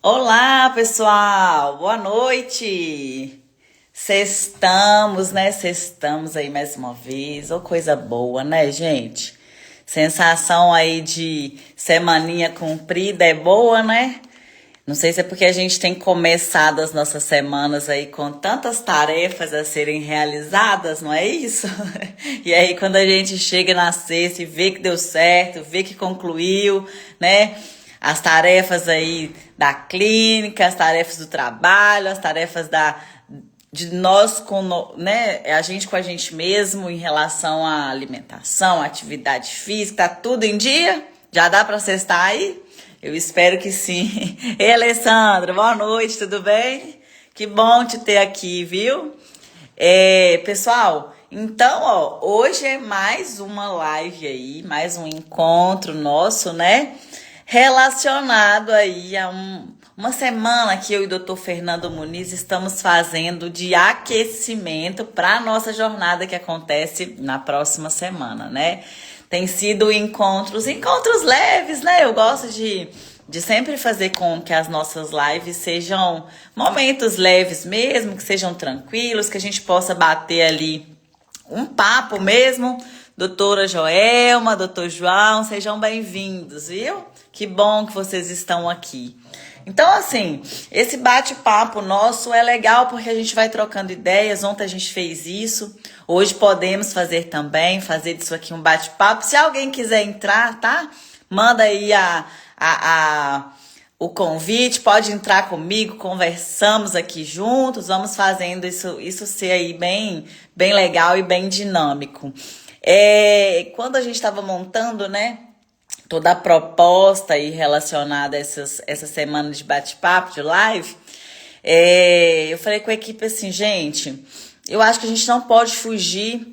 Olá, pessoal! Boa noite! Sextamos, né? Sextamos aí mais uma vez. Ô, coisa boa, né, gente? Sensação aí de semaninha comprida é boa, né? Não sei se é porque a gente tem começado as nossas semanas aí com tantas tarefas a serem realizadas, não é isso? E aí, quando a gente chega na sexta e vê que deu certo, vê que concluiu, né? As tarefas aí da clínica, as tarefas do trabalho, as tarefas de nós com, né, a gente com a gente mesmo em relação à alimentação, à atividade física, tá tudo em dia? Já dá para cestar aí? Eu espero que sim. Ei, Alessandra, boa noite, tudo bem? Que bom te ter aqui, viu? Pessoal, então, ó, hoje é mais uma live aí, mais um encontro nosso, né? Relacionado aí a uma semana que eu e o Dr. Fernando Muniz estamos fazendo de aquecimento para a nossa jornada que acontece na próxima semana, né? Tem sido encontros leves, né? Eu gosto de sempre fazer com que as nossas lives sejam momentos leves mesmo, que sejam tranquilos, que a gente possa bater ali um papo mesmo. Doutora Joelma, doutor João, sejam bem-vindos, viu? Que bom que vocês estão aqui. Então, assim, esse bate-papo nosso é legal porque a gente vai trocando ideias. Ontem a gente fez isso, hoje podemos fazer também, fazer disso aqui um bate-papo. Se alguém quiser entrar, tá? Manda aí o convite, pode entrar comigo, conversamos aqui juntos, vamos fazendo isso ser aí bem legal e bem dinâmico. Quando a gente estava montando, né, toda a proposta aí relacionada a essa semana de bate-papo, de live, eu falei com a equipe assim, gente, eu acho que a gente não pode fugir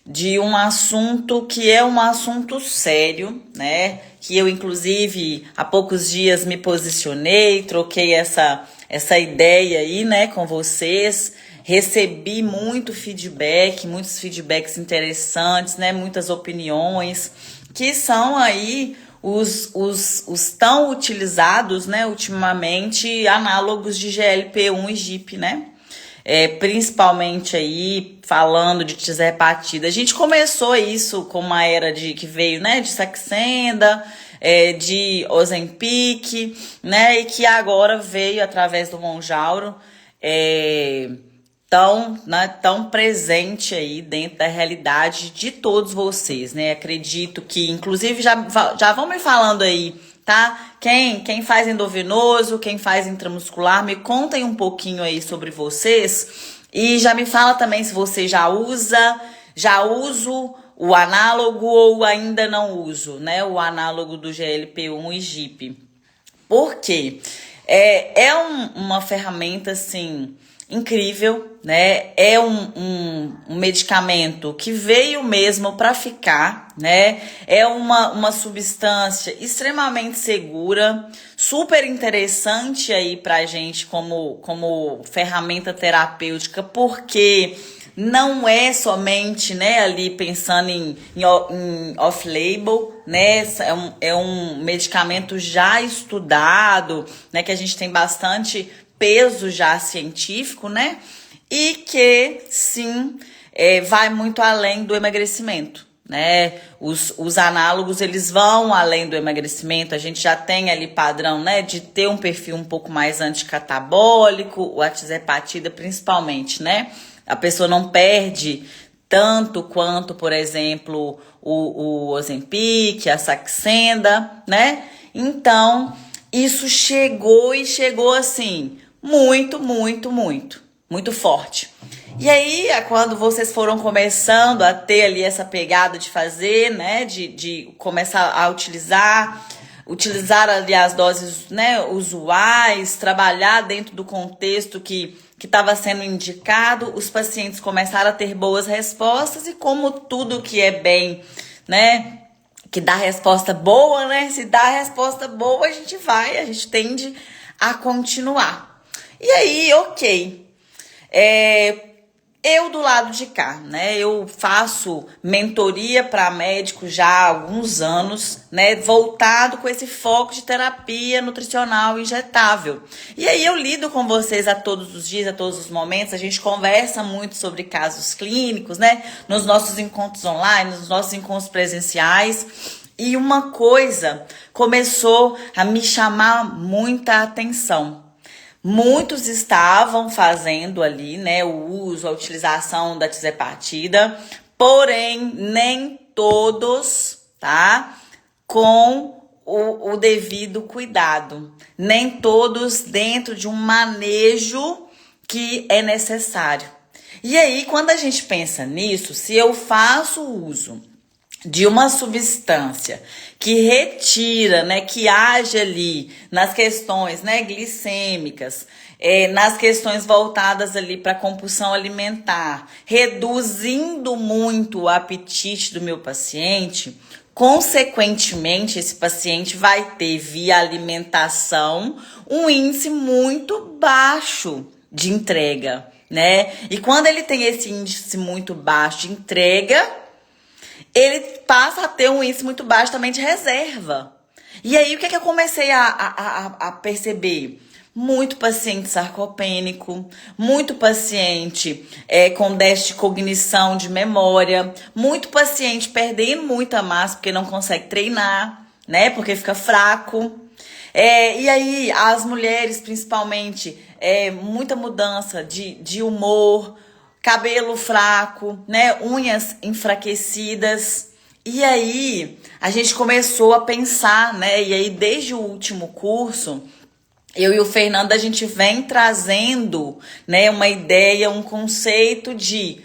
de um assunto que é um assunto sério, né? Que eu, inclusive, há poucos dias me posicionei, troquei essa ideia aí, né, com vocês. Recebi muitos feedbacks interessantes, né? Muitas opiniões, que são aí os tão utilizados, né, ultimamente, análogos de GLP-1 e GIP, né? Principalmente aí falando de tirzepatida. A gente começou isso com uma era que veio, né, de Saxenda, de Ozempic, né, e que agora veio através do Mounjaro, tão presente aí dentro da realidade de todos vocês, né? Acredito que, inclusive, já vão me falando aí, tá? Quem faz endovenoso, quem faz intramuscular, me contem um pouquinho aí sobre vocês e já me fala também se você já uso o análogo ou ainda não uso, né? O análogo do GLP-1 e GIP. Por quê? Uma ferramenta, assim, incrível, né? É um medicamento que veio mesmo para ficar, né? É uma substância extremamente segura, super interessante aí pra gente como ferramenta terapêutica, porque não é somente, né, ali pensando em off-label, né? É um medicamento já estudado, né? Que a gente tem bastante peso já científico, né? E que, sim, vai muito além do emagrecimento, né? Os análogos, eles vão além do emagrecimento. A gente já tem ali padrão, né, de ter um perfil um pouco mais anticatabólico, o tirzepatida principalmente, né? A pessoa não perde tanto quanto, por exemplo, o Ozempic, a Saxenda, né? Então, isso chegou assim, muito forte. E aí, quando vocês foram começando a ter ali essa pegada de fazer, né, de começar a utilizar ali as doses, né, usuais, trabalhar dentro do contexto que estava sendo indicado, os pacientes começaram a ter boas respostas e como tudo que é bem, né, que dá resposta boa, né, se dá resposta boa, a gente tende a continuar. E aí, ok. Eu do lado de cá, né? Eu faço mentoria para médicos já há alguns anos, né? Voltado com esse foco de terapia nutricional injetável. E aí eu lido com vocês a todos os dias, a todos os momentos. A gente conversa muito sobre casos clínicos, né? Nos nossos encontros online, nos nossos encontros presenciais. E uma coisa começou a me chamar muita atenção. Muitos estavam fazendo ali, né, o uso, a utilização da tizepatida, porém, nem todos, tá, com o devido cuidado. Nem todos dentro de um manejo que é necessário. E aí, quando a gente pensa nisso, se eu faço uso de uma substância que retira, né, que age ali nas questões, né, glicêmicas, nas questões voltadas ali para compulsão alimentar, reduzindo muito o apetite do meu paciente, consequentemente esse paciente vai ter via alimentação um índice muito baixo de entrega, né? E quando ele tem esse índice muito baixo de entrega, ele passa a ter um índice muito baixo também de reserva. E aí, o que é que eu comecei a perceber? Muito paciente sarcopênico, muito paciente com déficit de cognição, de memória, muito paciente perdendo muita massa porque não consegue treinar, né? Porque fica fraco. E aí, as mulheres, principalmente, muita mudança de humor, cabelo fraco, né? Unhas enfraquecidas. E aí, a gente começou a pensar, né? E aí, desde o último curso, eu e o Fernando, a gente vem trazendo, né, uma ideia, um conceito de...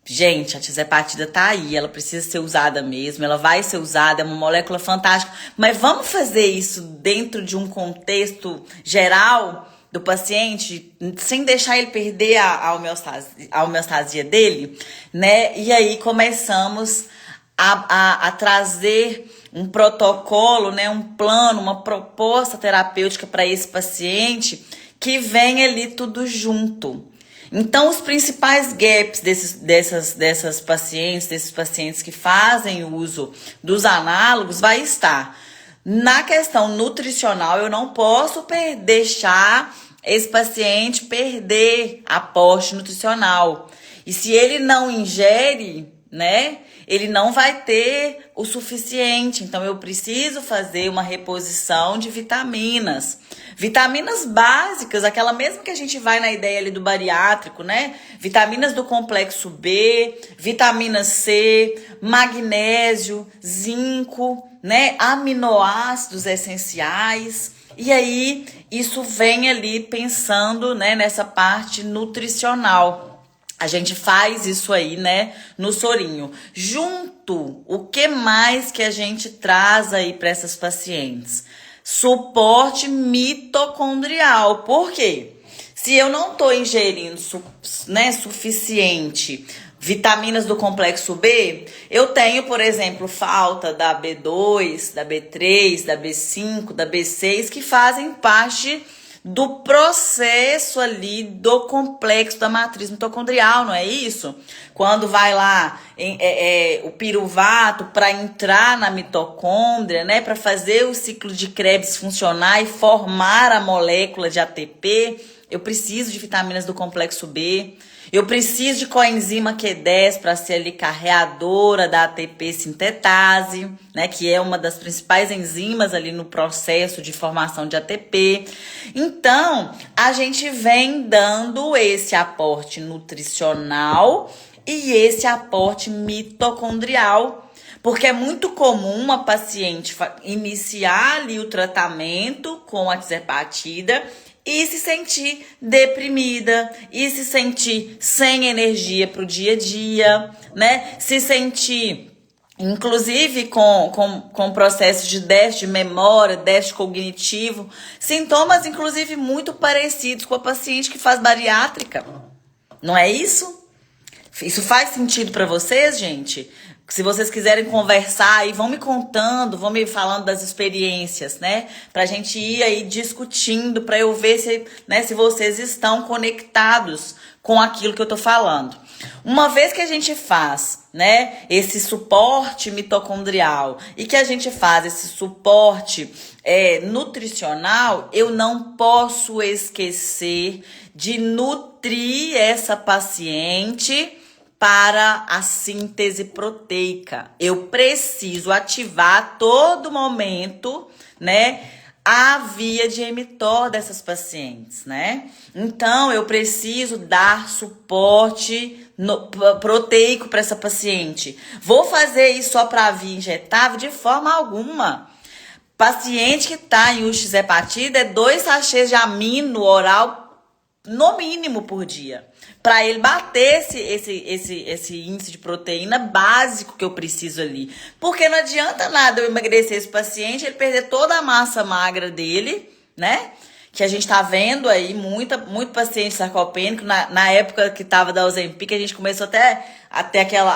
Gente, a tizepatida tá aí, ela precisa ser usada mesmo, ela vai ser usada, é uma molécula fantástica. Mas vamos fazer isso dentro de um contexto geral do paciente, sem deixar ele perder a homeostasia dele, né? E aí começamos a trazer um protocolo, né? Um plano, uma proposta terapêutica para esse paciente que vem ali tudo junto. Então, os principais gaps desses pacientes que fazem uso dos análogos vai estar na questão nutricional. Eu não posso deixar esse paciente perder aporte nutricional. E se ele não ingere, né, ele não vai ter o suficiente. Então, eu preciso fazer uma reposição de vitaminas. Vitaminas básicas, aquela mesmo que a gente vai na ideia ali do bariátrico, né? Vitaminas do complexo B, vitamina C, magnésio, zinco, né? Aminoácidos essenciais. E aí, isso vem ali pensando, né, nessa parte nutricional. A gente faz isso aí, né, no sorinho. Junto, o que mais que a gente traz aí para essas pacientes? Suporte mitocondrial. Por quê? Se eu não estou ingerindo suficiente vitaminas do complexo B, eu tenho, por exemplo, falta da B2, da B3, da B5, da B6, que fazem parte do processo ali do complexo da matriz mitocondrial, não é isso? Quando vai lá o piruvato para entrar na mitocôndria, né, para fazer o ciclo de Krebs funcionar e formar a molécula de ATP, eu preciso de vitaminas do complexo B. Eu preciso de coenzima Q10 para ser ali carreadora da ATP sintetase, né, que é uma das principais enzimas ali no processo de formação de ATP. Então, a gente vem dando esse aporte nutricional e esse aporte mitocondrial, porque é muito comum uma paciente iniciar ali o tratamento com a tizepatida e se sentir deprimida, e se sentir sem energia para o dia a dia, né? Se sentir, inclusive, com processos de déficit de memória, déficit cognitivo, sintomas, inclusive, muito parecidos com a paciente que faz bariátrica. Não é isso? Isso faz sentido para vocês, gente? Se vocês quiserem conversar aí, vão me contando, vão me falando das experiências, né? Pra gente ir aí discutindo, pra eu ver se, né, se vocês estão conectados com aquilo que eu tô falando. Uma vez que a gente faz, né, esse suporte mitocondrial e que a gente faz esse suporte nutricional, eu não posso esquecer de nutrir essa paciente para a síntese proteica. Eu preciso ativar a todo momento, né, a via de mTOR dessas pacientes, né? Então, eu preciso dar suporte proteico para essa paciente. Vou fazer isso só para a via injetável? De forma alguma. Paciente que está em UX hepatite é 2 sachês de amino oral no mínimo por dia, para ele bater esse índice de proteína básico que eu preciso ali. Porque não adianta nada eu emagrecer esse paciente, ele perder toda a massa magra dele, né? Que a gente tá vendo aí muito paciente sarcopênico. Na época que tava da Ozempic, a gente começou até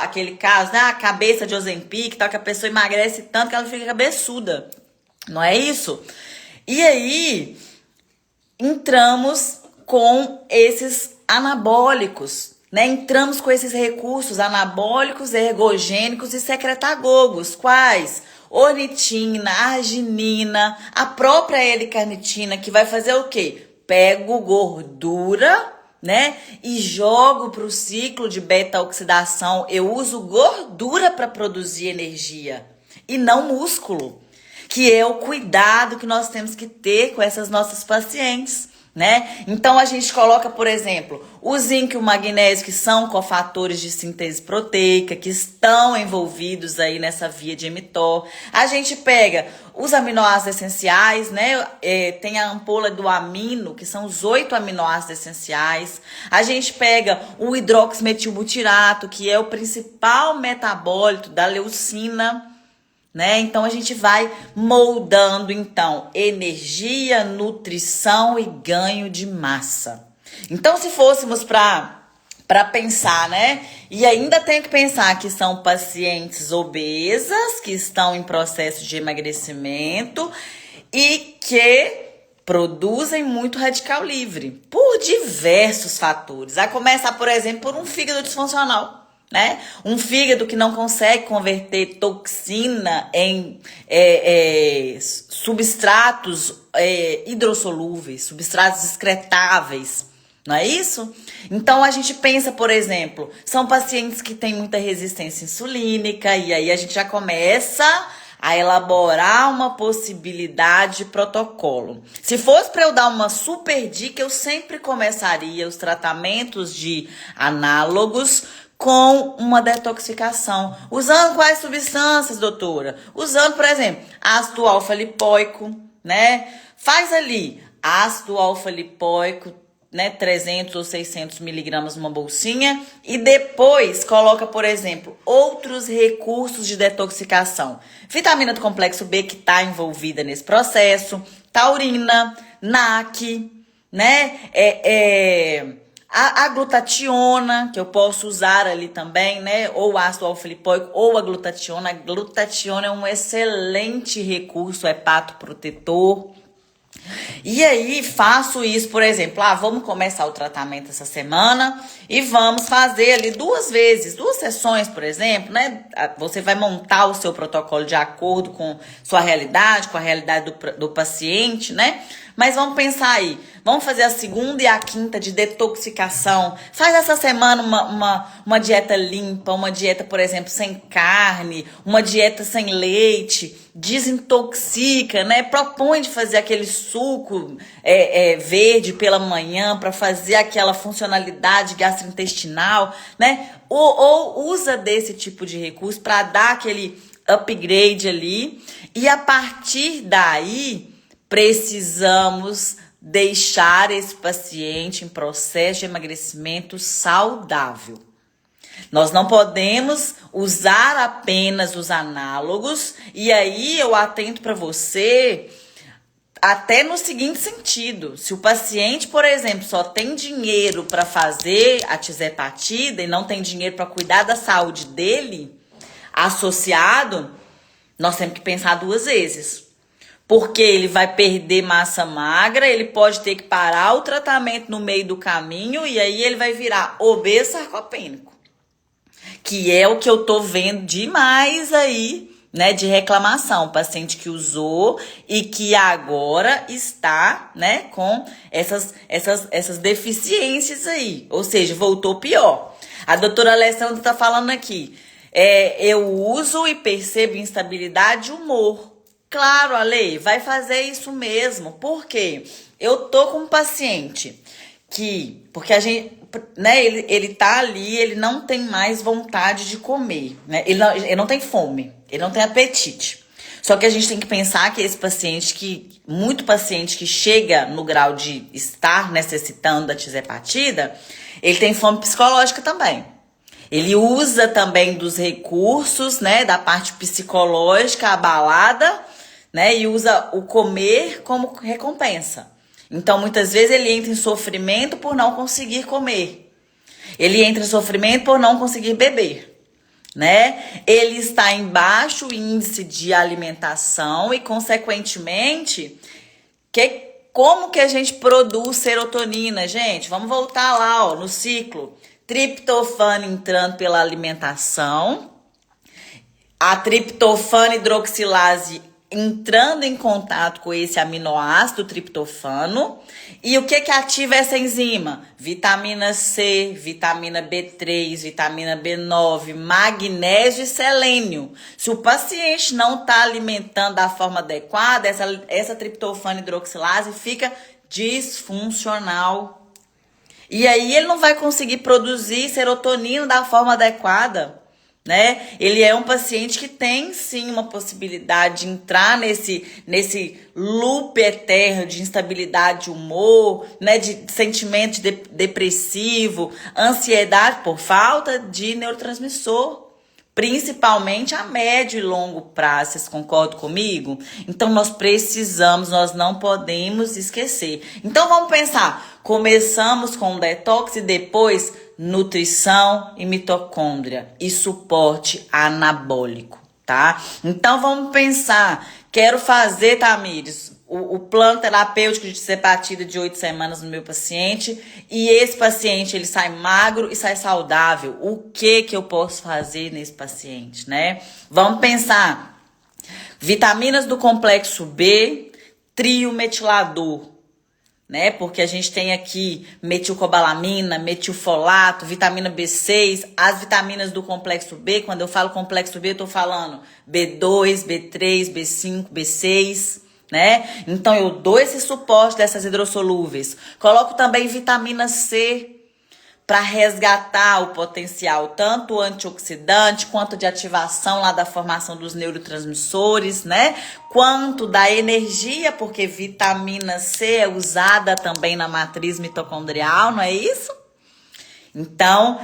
aquele caso, né? A cabeça de Ozempic, tal, que a pessoa emagrece tanto que ela fica cabeçuda. Não é isso? E aí, entramos com esses anabólicos, né? Entramos com esses recursos anabólicos, ergogênicos e secretagogos. Quais? Ornitina, arginina, a própria L-carnitina, que vai fazer o quê? Pego gordura, né? E jogo para o ciclo de beta-oxidação. Eu uso gordura para produzir energia e não músculo, que é o cuidado que nós temos que ter com essas nossas pacientes, né? Então a gente coloca, por exemplo, o zinco e o magnésio, que são cofatores de síntese proteica, que estão envolvidos aí nessa via de mTOR. A gente pega os aminoácidos essenciais, né? Tem a ampola do amino, que são os 8 aminoácidos essenciais. A gente pega o hidroximetilbutirato, que é o principal metabólito da leucina, né? Então a gente vai moldando então energia, nutrição e ganho de massa. Então, se fôssemos para pensar, né? E ainda tem que pensar que são pacientes obesas que estão em processo de emagrecimento e que produzem muito radical livre por diversos fatores. A começar, por exemplo, por um fígado disfuncional, né? Um fígado que não consegue converter toxina em substratos hidrossolúveis, substratos excretáveis, não é isso? Então a gente pensa, por exemplo, são pacientes que têm muita resistência insulínica e aí a gente já começa a elaborar uma possibilidade de protocolo. Se fosse para eu dar uma super dica, eu sempre começaria os tratamentos de análogos com uma detoxificação. Usando quais substâncias, doutora? Usando, por exemplo, ácido alfa-lipoico, né? Faz ali ácido alfa-lipoico, né? 300 ou 600 miligramas numa bolsinha e depois coloca, por exemplo, outros recursos de detoxificação. Vitamina do complexo B, que está envolvida nesse processo, taurina, NAC, né? A glutationa, que eu posso usar ali também, né? Ou ácido alfa-lipoico ou a glutationa. A glutationa é um excelente recurso hepatoprotetor. E aí, faço isso, por exemplo, vamos começar o tratamento essa semana e vamos fazer ali 2 vezes, 2 sessões, por exemplo, né? Você vai montar o seu protocolo de acordo com sua realidade, com a realidade do paciente, né? Mas vamos pensar aí, vamos fazer a segunda e a quinta de detoxificação. Faz essa semana uma dieta limpa, uma dieta, por exemplo, sem carne, uma dieta sem leite, desintoxica, né? Propõe de fazer aquele suco verde pela manhã para fazer aquela funcionalidade gastrointestinal, né? Ou usa desse tipo de recurso para dar aquele upgrade ali e a partir daí precisamos deixar esse paciente em processo de emagrecimento saudável. Nós não podemos usar apenas os análogos e aí eu atento para você até no seguinte sentido. Se o paciente, por exemplo, só tem dinheiro para fazer a tirzepatida e não tem dinheiro para cuidar da saúde dele, associado, nós temos que pensar duas vezes. Porque ele vai perder massa magra, ele pode ter que parar o tratamento no meio do caminho e aí ele vai virar obeso sarcopênico. Que é o que eu tô vendo demais aí, né, de reclamação. Paciente que usou e que agora está, né, com essas deficiências aí. Ou seja, voltou pior. A doutora Alessandra tá falando aqui. Eu uso e percebo instabilidade e humor. Claro, Ale, vai fazer isso mesmo. Por quê? Eu tô com um paciente porque a gente, né, ele tá ali, ele não tem mais vontade de comer, né? Ele não tem fome, ele não tem apetite. Só que a gente tem que pensar que esse paciente muito paciente que chega no grau de estar necessitando da tisepatida, ele tem fome psicológica também. Ele usa também dos recursos, né, da parte psicológica abalada, né, e usa o comer como recompensa. Então, muitas vezes ele entra em sofrimento por não conseguir comer. Ele entra em sofrimento por não conseguir beber, né? Ele está em baixo índice de alimentação e, consequentemente, como que a gente produz serotonina, gente? Vamos voltar lá, ó, no ciclo. Triptofano entrando pela alimentação, a triptofano hidroxilase entrando em contato com esse aminoácido triptofano. E o que ativa essa enzima? Vitamina C, vitamina B3, vitamina B9, magnésio e selênio. Se o paciente não está alimentando da forma adequada, essa triptofano hidroxilase fica disfuncional. E aí ele não vai conseguir produzir serotonina da forma adequada, né? Ele é um paciente que tem sim uma possibilidade de entrar nesse loop eterno de instabilidade de humor, né? De sentimento depressivo, ansiedade por falta de neurotransmissor, principalmente a médio e longo prazo. Vocês concordam comigo? Então nós não podemos esquecer. Então vamos pensar, começamos com detox e depois nutrição e mitocôndria e suporte anabólico, tá? Então vamos pensar, quero fazer, Tamires, o plano terapêutico de tisepatida de 8 semanas no meu paciente e esse paciente ele sai magro e sai saudável. O que eu posso fazer nesse paciente, né? Vamos pensar, vitaminas do complexo B, triometilador, né? Porque a gente tem aqui metilcobalamina, metilfolato, vitamina B6, as vitaminas do complexo B. Quando eu falo complexo B, eu tô falando B2, B3, B5, B6, né? Então eu dou esse suporte dessas hidrossolúveis. Coloco também vitamina C para resgatar o potencial tanto antioxidante quanto de ativação lá da formação dos neurotransmissores, né? Quanto da energia, porque vitamina C é usada também na matriz mitocondrial, não é isso? Então,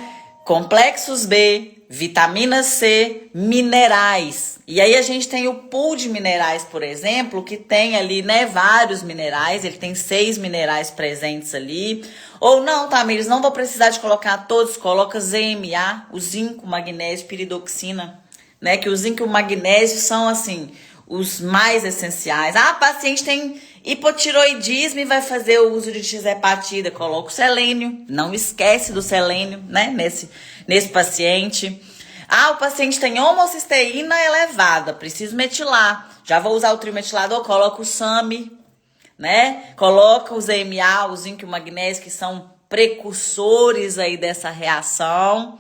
complexos B, vitamina C, minerais. E aí a gente tem o pool de minerais, por exemplo, que tem ali, né, vários minerais. Ele tem 6 minerais presentes ali. Ou não, Tamires, não vou precisar de colocar todos. Coloca ZMA, o zinco, magnésio, piridoxina, né? Que o zinco e o magnésio são, assim, os mais essenciais. Ah, paciente tem hipotiroidismo e vai fazer o uso de tisepatida. Coloca o selênio. Não esquece do selênio, né? Nesse paciente. Ah, o paciente tem homocisteína elevada, preciso metilar. Já vou usar o trimetilador, coloco o SAMI, né? Coloca o ZMA, o zinco e o magnésio, que são precursores aí dessa reação.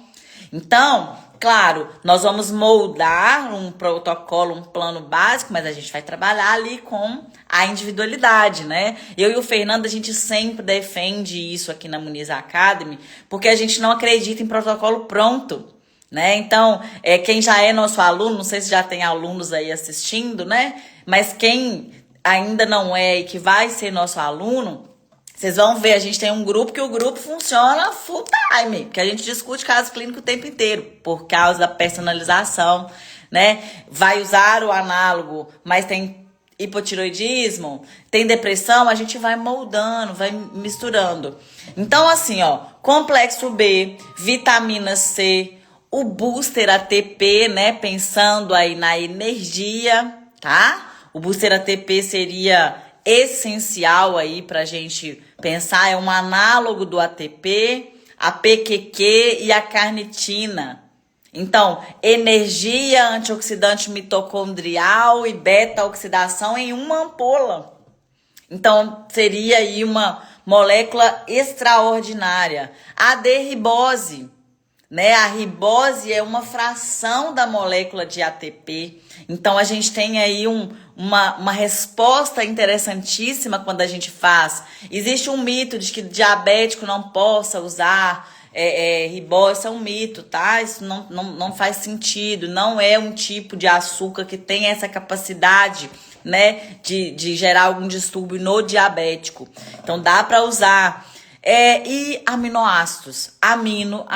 Então, claro, nós vamos moldar um protocolo, um plano básico, mas a gente vai trabalhar ali com a individualidade, né? Eu e o Fernando, a gente sempre defende isso aqui na Muniz Academy, porque a gente não acredita em protocolo pronto, né? Então, quem já é nosso aluno, não sei se já tem alunos aí assistindo, né? Mas quem ainda não é e que vai ser nosso aluno, vocês vão ver, a gente tem um grupo que o grupo funciona full time, que a gente discute caso clínico o tempo inteiro, por causa da personalização, né? Vai usar o análogo, mas tem hipotiroidismo, tem depressão, a gente vai moldando, vai misturando. Então, assim, ó, complexo B, vitamina C, o Booster ATP, né? Pensando aí na energia, tá? O Booster ATP seria essencial aí pra gente pensar, é um análogo do ATP, a PQQ e a carnitina. Então, energia, antioxidante mitocondrial e beta-oxidação em uma ampola. Então, seria aí uma molécula extraordinária. A D-ribose, né? A ribose é uma fração da molécula de ATP. Então, a gente tem aí uma resposta interessantíssima quando a gente faz. Existe um mito de que diabético não possa usar ribose, isso é um mito, tá? Isso não faz sentido. Não é um tipo de açúcar que tem essa capacidade, né, de gerar algum distúrbio no diabético. Então, dá para usar. E aminoácidos, amino.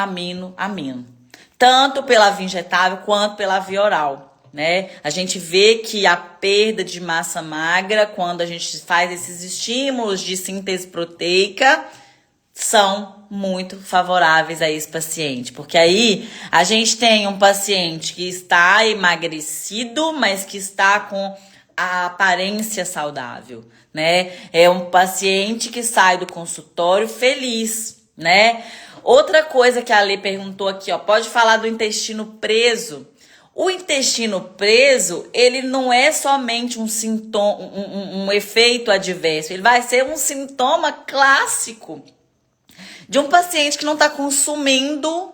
Tanto pela via injetável quanto pela via oral, né? A gente vê que a perda de massa magra, quando a gente faz esses estímulos de síntese proteica, são muito favoráveis a esse paciente. Porque aí a gente tem um paciente que está emagrecido, mas que está com a aparência saudável, né? É um paciente que sai do consultório feliz, né? Outra coisa que a Lê perguntou aqui, ó, pode falar do intestino preso. O intestino preso, ele não é somente um sintoma, um efeito adverso, ele vai ser um sintoma clássico de um paciente que não está consumindo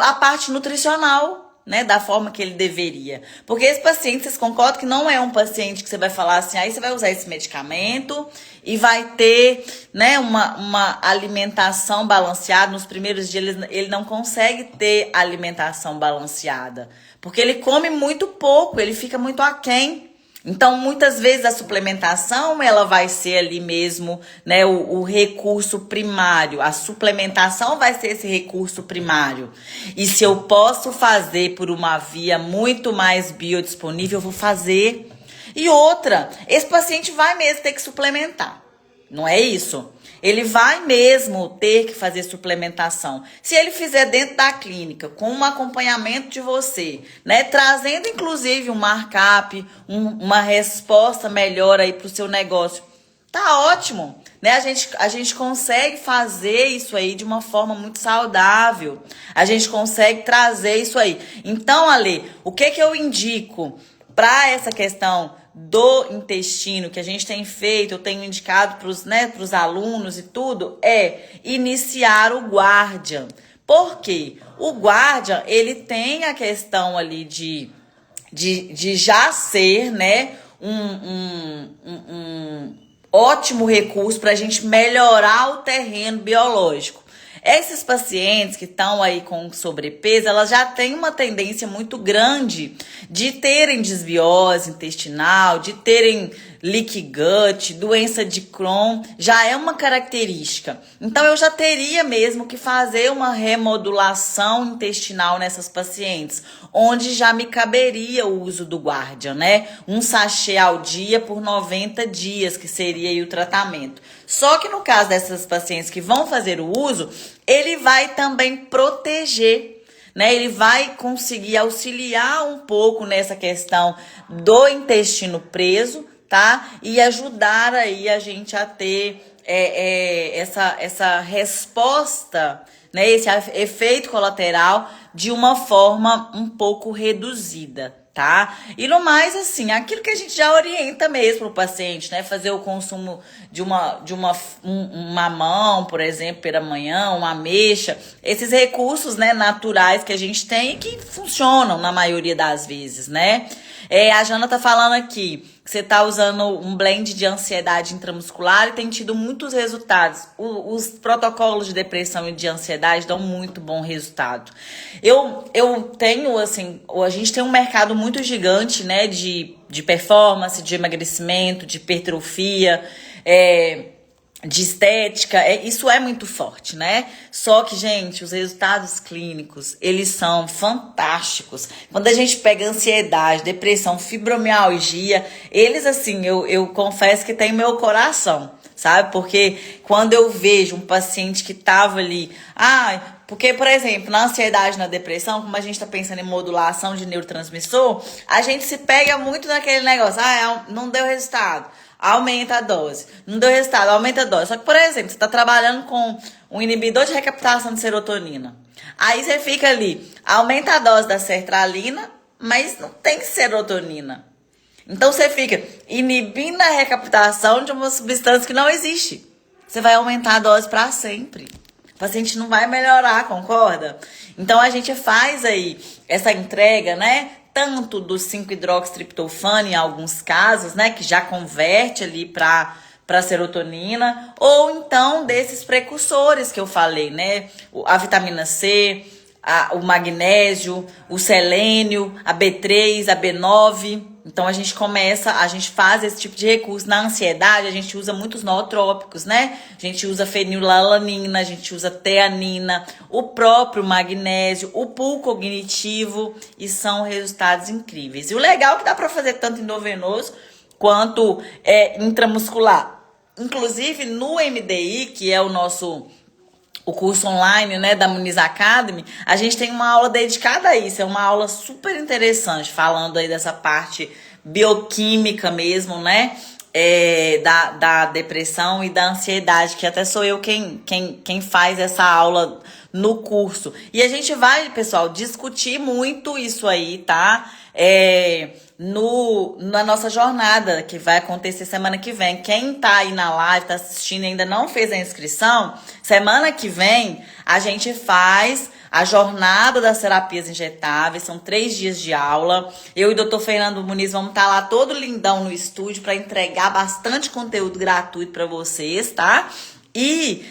a parte nutricional, né, da forma que ele deveria. Porque esse paciente, vocês concordam que não é um paciente que você vai falar assim, aí você vai usar esse medicamento e vai ter, né, uma alimentação balanceada. Nos primeiros dias ele não consegue ter alimentação balanceada, porque ele come muito pouco, ele fica muito aquém. Então, muitas vezes a suplementação, ela vai ser ali mesmo, né, o recurso primário. A suplementação vai ser esse recurso primário. E se eu posso fazer por uma via muito mais biodisponível, eu vou fazer. E outra, esse paciente vai mesmo ter que suplementar. Não é isso? Ele vai mesmo ter que fazer suplementação. Se ele fizer dentro da clínica, com um acompanhamento de você, né, trazendo inclusive um markup, uma resposta melhor aí para o seu negócio, tá ótimo, né? A gente consegue fazer isso aí de uma forma muito saudável. A gente consegue trazer isso aí. Então, Ale, o que eu indico para essa questão do intestino, que a gente tem feito, eu tenho indicado para os alunos e tudo, é iniciar o Guardian. Por quê? O Guardian, ele tem a questão ali de já ser, né, um ótimo recurso para a gente melhorar o terreno biológico. Esses pacientes que estão aí com sobrepeso, elas já têm uma tendência muito grande de terem desbiose intestinal, de terem leaky gut, doença de Crohn, já é uma característica. Então, eu já teria mesmo que fazer uma remodulação intestinal nessas pacientes, onde já me caberia o uso do Guardian, né? Um sachê ao dia por 90 dias, que seria aí o tratamento. Só que no caso dessas pacientes que vão fazer o uso, ele vai também proteger, né? Ele vai conseguir auxiliar um pouco nessa questão do intestino preso, tá? E ajudar aí a gente a ter essa resposta, né? Esse efeito colateral de uma forma um pouco reduzida, tá? E no mais, assim, aquilo que a gente já orienta mesmo pro paciente, né? Fazer o consumo de uma mamão, por exemplo, pela manhã, uma ameixa, esses recursos, né, naturais que a gente tem e que funcionam na maioria das vezes, né? A Jana tá falando aqui que você tá usando um blend de ansiedade intramuscular e tem tido muitos resultados. Os protocolos de depressão e de ansiedade dão muito bom resultado. Eu tenho, assim, a gente tem um mercado muito gigante, né, de performance, de emagrecimento, de hipertrofia, de estética, isso é muito forte, né? Só que, gente, os resultados clínicos, eles são fantásticos. Quando a gente pega ansiedade, depressão, fibromialgia, eles, assim, eu confesso que tem meu coração, sabe? Porque quando eu vejo um paciente que tava ali, Porque, por exemplo, na ansiedade, na depressão, como a gente tá pensando em modulação de neurotransmissor, a gente se pega muito naquele negócio, não deu resultado, aumenta a dose. Não deu resultado, aumenta a dose. Só que, por exemplo, você tá trabalhando com um inibidor de recaptação de serotonina. Aí você fica ali, aumenta a dose da sertralina, mas não tem serotonina. Então você fica inibindo a recaptação de uma substância que não existe. Você vai aumentar a dose para sempre. O paciente não vai melhorar, concorda? Então a gente faz aí essa entrega, né? Tanto do 5-hidroxitriptofano em alguns casos, né? Que já converte ali para serotonina. Ou então desses precursores que eu falei, né? A vitamina C, o magnésio, o selênio, a B3, a B9. Então a gente faz esse tipo de recurso. Na ansiedade, a gente usa muitos nootrópicos, né? A gente usa fenilalanina, a gente usa teanina, o próprio magnésio, o pool cognitivo, e são resultados incríveis. E o legal é que dá para fazer tanto endovenoso quanto intramuscular. Inclusive no MDI, que é o curso online, né, da Muniz Academy, a gente tem uma aula dedicada a isso. É uma aula super interessante, falando aí dessa parte bioquímica mesmo, né, da depressão e da ansiedade, que até sou eu quem faz essa aula no curso. E a gente vai, pessoal, discutir muito isso aí, tá? Na nossa jornada, que vai acontecer semana que vem. Quem tá aí na live, tá assistindo e ainda não fez a inscrição, semana que vem a gente faz a jornada das terapias injetáveis. São 3 dias de aula. Eu e o Dr. Fernando Muniz vamos estar lá todo lindão no estúdio para entregar bastante conteúdo gratuito para vocês, tá? E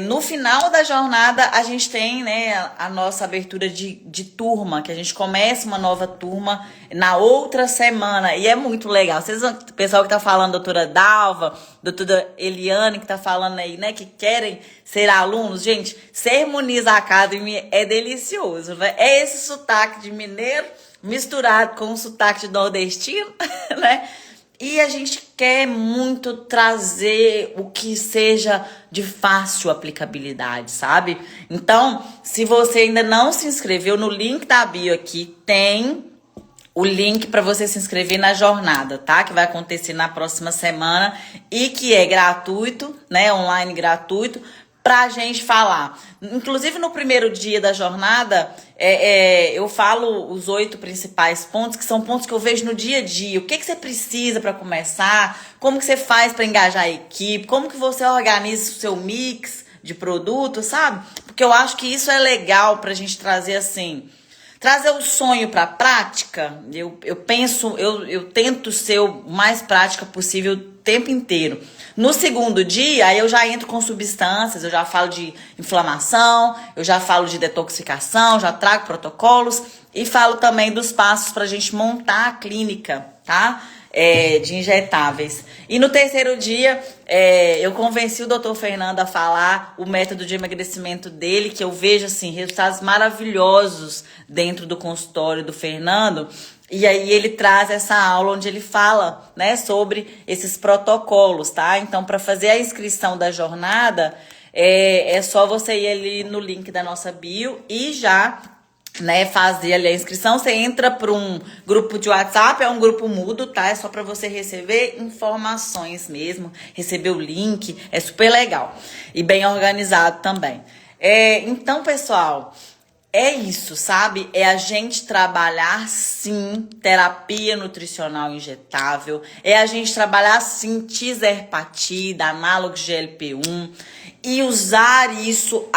no final da jornada a gente tem, né, a nossa abertura de turma, que a gente começa uma nova turma na outra semana. E é muito legal. O pessoal que tá falando, doutora Dalva, doutora Eliane, que tá falando aí, né, que querem ser alunos. Gente, ser Muniz Academy é delicioso, né? É esse sotaque de mineiro misturado com o sotaque de nordestino, né? E a gente quer muito trazer o que seja de fácil aplicabilidade, sabe? Então, se você ainda não se inscreveu, no link da bio aqui tem o link para você se inscrever na jornada, tá? Que vai acontecer na próxima semana e que é gratuito, né? Online gratuito, pra gente falar. Inclusive, no primeiro dia da jornada, eu falo os 8 principais pontos, que são pontos que eu vejo no dia a dia. O que você precisa para começar? Como que você faz para engajar a equipe? Como que você organiza o seu mix de produtos, sabe? Porque eu acho que isso é legal pra gente trazer assim... Trazer o sonho para a prática. Eu tento ser o mais prática possível o tempo inteiro. No segundo dia, aí eu já entro com substâncias, eu já falo de inflamação, eu já falo de detoxificação, já trago protocolos e falo também dos passos para a gente montar a clínica, tá? De injetáveis. E no terceiro dia, eu convenci o Dr. Fernando a falar o método de emagrecimento dele, que eu vejo assim, resultados maravilhosos dentro do consultório do Fernando. E aí ele traz essa aula onde ele fala, né, sobre esses protocolos, tá? Então, para fazer a inscrição da jornada, é só você ir ali no link da nossa bio e já, né, fazer ali a inscrição. Você entra para um grupo de WhatsApp, é um grupo mudo, tá? É só para você receber informações mesmo, receber o link, é super legal e bem organizado também. Então, pessoal, é isso, sabe? É a gente trabalhar, sim, terapia nutricional injetável. É a gente trabalhar, sim, tiserpatida, análogo GLP-1. E usar isso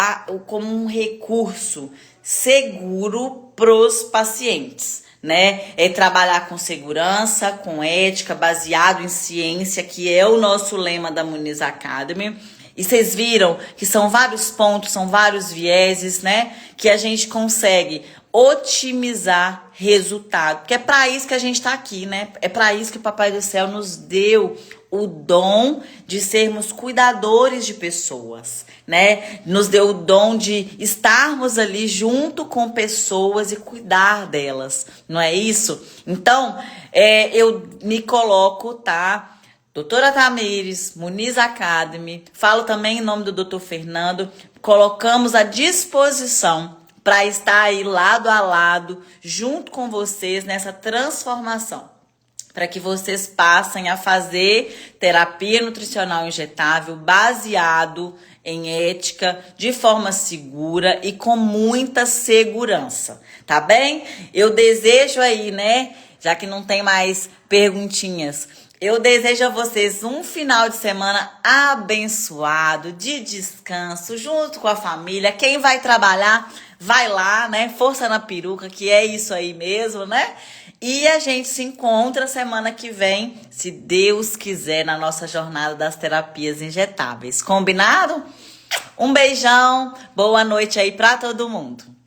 como um recurso seguro pros pacientes, né? É trabalhar com segurança, com ética, baseado em ciência, que é o nosso lema da Muniz Academy. E vocês viram que são vários pontos, são vários vieses, né? Que a gente consegue otimizar resultado. Porque é para isso que a gente está aqui, né? É para isso que o Papai do Céu nos deu o dom de sermos cuidadores de pessoas, né? Nos deu o dom de estarmos ali junto com pessoas e cuidar delas, não é isso? Então, eu me coloco, tá? Doutora Tamires, Muniz Academy, falo também em nome do Dr. Fernando, colocamos à disposição para estar aí lado a lado, junto com vocês nessa transformação, para que vocês passem a fazer terapia nutricional injetável baseado em ética, de forma segura e com muita segurança, tá bem? Eu desejo aí, né, já que não tem mais perguntinhas, eu desejo a vocês um final de semana abençoado, de descanso, junto com a família. Quem vai trabalhar, vai lá, né? Força na peruca, que é isso aí mesmo, né? E a gente se encontra semana que vem, se Deus quiser, na nossa jornada das terapias injetáveis. Combinado? Um beijão, boa noite aí pra todo mundo.